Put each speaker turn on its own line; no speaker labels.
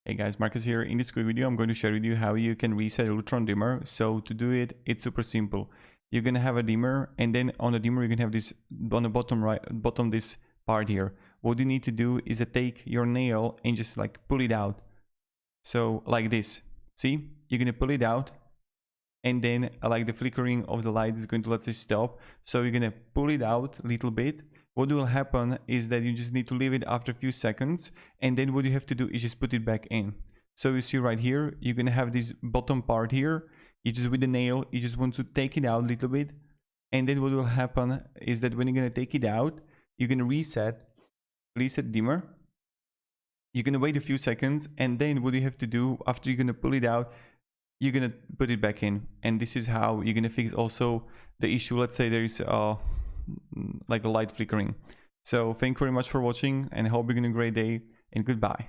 Hey guys, Marcus here. In this quick video, I'm going to share with you how you can reset a Lutron dimmer. So to do it, it's super simple. You're gonna have a dimmer, and then on the dimmer, you're gonna have this on the bottom this part here. What you need to do is to take your nail and just like pull it out. So like this. See, you're gonna pull it out, and then like the flickering of the light is going to, let's say, stop. So you're gonna pull it out a little bit. What will happen is that you just need to leave it after a few seconds, and then what you have to do is just put it back in. So you see right here, you're gonna have this bottom part here. You just, with the nail, you just want to take it out a little bit, and then what will happen is that when you're gonna take it out, you're gonna reset dimmer. You're gonna wait a few seconds, and then what you have to do after you're gonna pull it out, you're gonna put it back in. And this is how you're gonna fix also the issue. Let's say there is like a light flickering. So thank you very much for watching, and I hope you're having a great day, and goodbye.